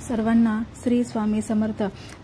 सर्वांना श्री स्वामी समर्थ।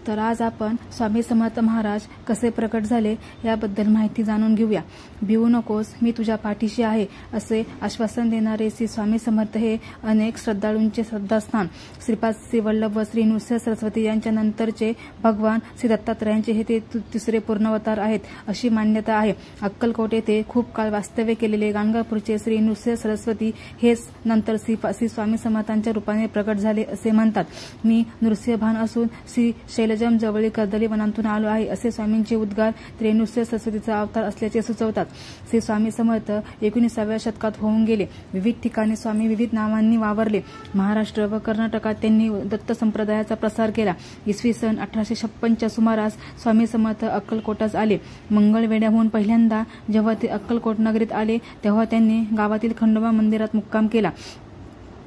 तर आज आपण स्वामी समर्थ महाराज कसे प्रकट झाले याबद्दल माहिती जाणून घेऊया। भिवू नकोस, मी तुझ्या पाठीशी आहे असे आश्वासन देणारे श्री स्वामी समर्थ हे अनेक श्रद्धाळूंचे श्रद्धास्थान। श्रीपाद श्री वल्लभ व श्री नृसिंह सरस्वती यांच्या नंतरचे भगवान श्री दत्तात्रयांचे हे ते तिसरे पूर्णावतार आहेत अशी मान्यता आहे। अक्कलकोट येथे खूप काळ वास्तव्य केलेले गाणगापूरचे श्री नृसिंह सरस्वती हेच नंतर श्री स्वामी समर्थांच्या रूपाने प्रकट झाले असे म्हणतात। मी नृसिंहभान असून श्री शैलजम जवळील कर्दली वनांतून आलो आहे असे स्वामींचे उद्गार श्री नृसिंह सरस्वतीचा अवतार असल्याचे सुचवतात। श्री स्वामी समर्थ 19व्या शतकात होऊन गेले। विविध ठिकाणी स्वामी विविध नावांनी वावरले। महाराष्ट्र व कर्नाटकात त्यांनी दत्त संप्रदायाचा प्रसार केला। इसवी सन 1856च्या सुमारास स्वामी समर्थ अक्कलकोटास आले। मंगळवेढ्याहून पहिल्यांदा जेव्हा ते अक्कलकोट नगरीत आले तेव्हा त्यांनी गावातील खंडोबा मंदिरात मुक्काम केला।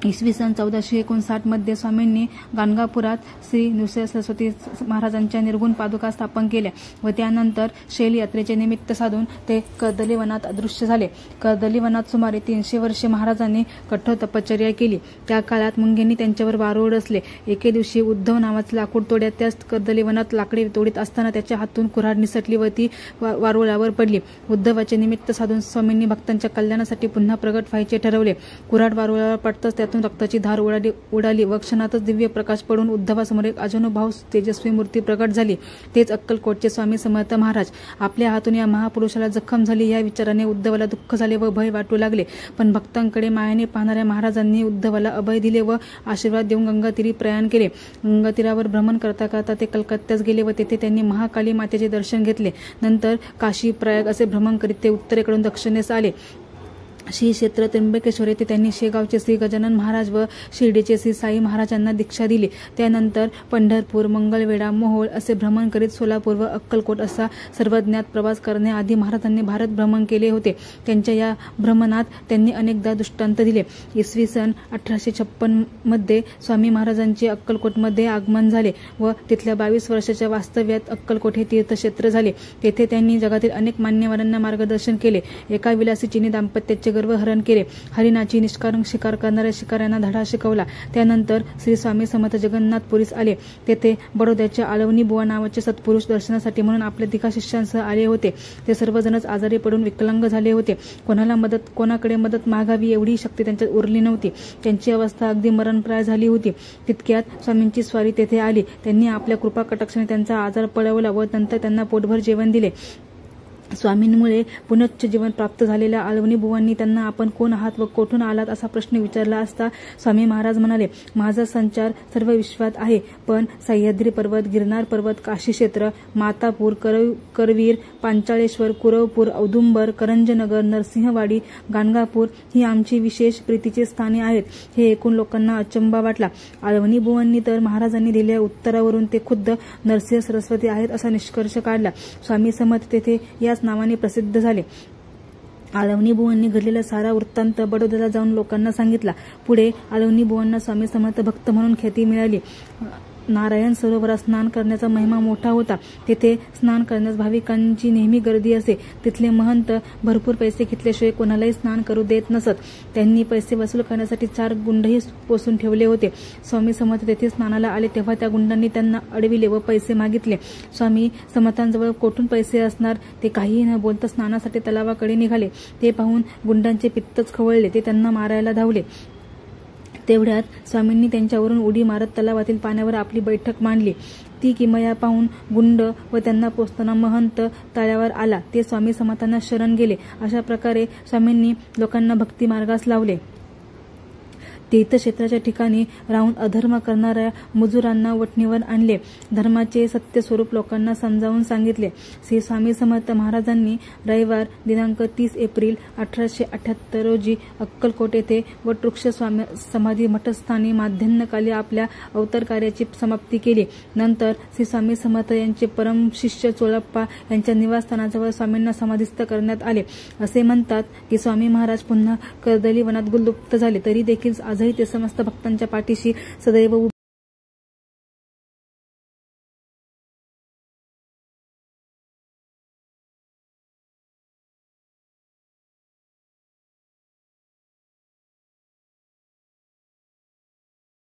इसवी सन 1459 मध्ये स्वामींनी गाणगापुरात श्री नृसिंह सरस्वती महाराजांच्या निर्गुण पादुका स्थापन केल्या व त्यानंतर शैल यात्रेचे निमित्त साधून ते कर्दली वनात अदृश्य झाले। कर्दली वनात सुमारे 300 वर्षे महाराजांनी कठोर तपश्चर्या केली। त्या काळात मुंगेंनी त्यांच्यावर वारूळ रचले। एके दिवशी उद्धव नावाचा लाकूड तोड्यात त्याच कर्दली वनात लाकडे तोडीत असताना त्याच्या हातून कुऱ्हाड निसटली व ती वारुळावर पडली। उद्धवाचे निमित्त साधून स्वामींनी भक्तांच्या कल्याणासाठी पुन्हा प्रगट व्हायचे ठरवले। कुऱ्हाड वारुळावर पडताच त्यातून रक्ताची धार उडाली व क्षणातच दिव्य प्रकाश पडून उद्धवासमोर एक अजनुभाव तेजस्वी मूर्ती प्रकट झाली। तेच अक्कलकोटचे स्वामी समर्थ महाराज। आपल्या हातून या महापुरुषाला जखम झाली या विचाराने उद्धवाला दुःख झाले व भय वाटू लागले, पण भक्तांकडे मायाने पाहणाऱ्या महाराजांनी उद्धवाला अभय दिले व आशीर्वाद देऊन गंगातीरी प्रयाण केले। गंगातीरावर भ्रमण करता करता ते कलकत्त्यास गेले व तेथे त्यांनी महाकाली मातेचे दर्शन घेतले। नंतर काशी प्रयाग असे भ्रमण करीत ते उत्तरेकडून दक्षिणेस आले। श्री क्षेत्र त्र्यंबकेश्वर येथे त्यांनी शेगावचे श्री गजानन महाराज व शिर्डीचे श्री साई महाराजांना दीक्षा दिली। त्यानंतर पंढरपूर, मंगळवेढा, मोहोळ असे भ्रमण करीत सोलापूर व अक्कलकोट असा सर्वज्ञात प्रवास करण्याआधी महाराजांनी भारत भ्रमण केले होते। त्यांच्या या भ्रमणात त्यांनी अनेकदा दृष्टांत दिले। इसवी सन 1856 मध्ये स्वामी महाराजांचे अक्कलकोटमध्ये आगमन झाले व तिथल्या 22 वर्षाच्या वास्तव्यात अक्कलकोट हे तीर्थक्षेत्र झाले। तेथे त्यांनी जगातील अनेक मान्यवरांना मार्गदर्शन केले। एका विलासी चिनी दाम्पत्याचे गर्वहरण केले। हरिणाची निष्कारण शिकार करणाऱ्या शिकाऱ्यांना धडा शिकवला। त्यानंतर श्री स्वामी समर्थ जगन्नाथपुरीस आले। तेथे बडोद्याच्या आळवणी बुवा नावाचे सत्पुरुष दर्शनासाठी म्हणून आपल्या 10 शिष्यांसह आले होते। ते सर्वजणच आजारी पडून विकलांग झाले होते। कोणाकडे मदत मागावी एवढी शक्ती त्यांच्यात उरली नव्हती। त्यांची अवस्था अगदी मरणप्राय झाली होती। तितक्यात स्वामींची स्वारी तेथे आली। त्यांनी आपल्या कृपा कटाक्षाने त्यांचा आजार पळवला व नंतर त्यांना पोटभर जेवण दिले। स्वामींमुळे पुनच्च जीवन प्राप्त झालेल्या आळवणी बुवांनी त्यांना आपण कोण आहात व कोठून आलात असा प्रश्न विचारला असता स्वामी महाराज म्हणाले, माझा संचार सर्व विश्वात आहे, पण सह्याद्री पर्वत, गिरनार पर्वत, काशी क्षेत्र, मातापूर, करवीर, पांचाळेश्वर, कुरवपूर, औदुंबर, करंजनगर, नरसिंहवाडी, गाणगापूर ही आमची विशेष प्रीतीची स्थाने आहेत। हे ऐकून लोकांना अचंबा वाटला। आळवणी बुवांनी तर महाराजांनी दिलेल्या उत्तरावरून ते खुद्द नरसिंह सरस्वती आहेत असा निष्कर्ष काढला। स्वामी समर्थ तेथे याच नावाने प्रसिद्ध झाले। आळवणी बुवांनी घडलेला सारा वृत्तांत बडोद्याला जाऊन लोकांना सांगितला। पुढे आळवणी बुवांना स्वामी समर्थ भक्त म्हणून ख्याती मिळाली। नारायण सरोवरात स्नान करण्याचा महिमा मोठा होता। तेथे स्नान करण्यास भाविकांची नेहमी गर्दी असे। तिथले महंत भरपूर पैसे घेतल्याशिवाय कोणालाही स्नान करू देत नसत। त्यांनी पैसे वसूल करण्यासाठी 4 गुंडही पोसून ठेवले होते। स्वामी समर्थ तेथे स्नानाला आले तेव्हा त्या गुंडांनी त्यांना अडविले व पैसे मागितले। स्वामी समर्थांजवळ कोठून पैसे असणार, ते काहीही न बोलता स्नानासाठी तलावाकडे निघाले। ते पाहून गुंडांचे पित्तच खवळले। ते त्यांना मारायला धावले। तेवढ्यात स्वामींनी त्यांच्यावरून उडी मारत तलावातील पाण्यावर आपली बैठक मांडली। ती किमया पाहून गुंड व त्यांना पोचताना महंत तळ्यावर आला। ते स्वामी समर्थांना शरण गेले। अशा प्रकारे स्वामींनी लोकांना भक्ती मार्गास लावले। तीर्थक्षेत्राच्या ठिकाणी राहून अधर्म करणाऱ्या मजुरांना वठणीवर आणले। धर्माचे सत्य स्वरूप लोकांना समजावून सांगितले। श्री स्वामी समर्थ महाराजांनी रविवार दिनांक 30 एप्रिल 1878 रोजी अक्कलकोट येथे वटवृक्ष समाधी मठस्थानी माध्यान्हकाली आपल्या अवतार कार्याची समाप्ती केली। नंतर श्री स्वामी समर्थ यांचे परम शिष्य चोळप्पा यांच्या निवासस्थानाजवळ स्वामींना समाधिस्थ करण्यात आले। असे म्हणतात की स्वामी महाराज पुन्हा कर्दली वनात गुलुप्त झाले, तरी देखील आजही ते समस्त भक्तांच्या पाठीशी सदैव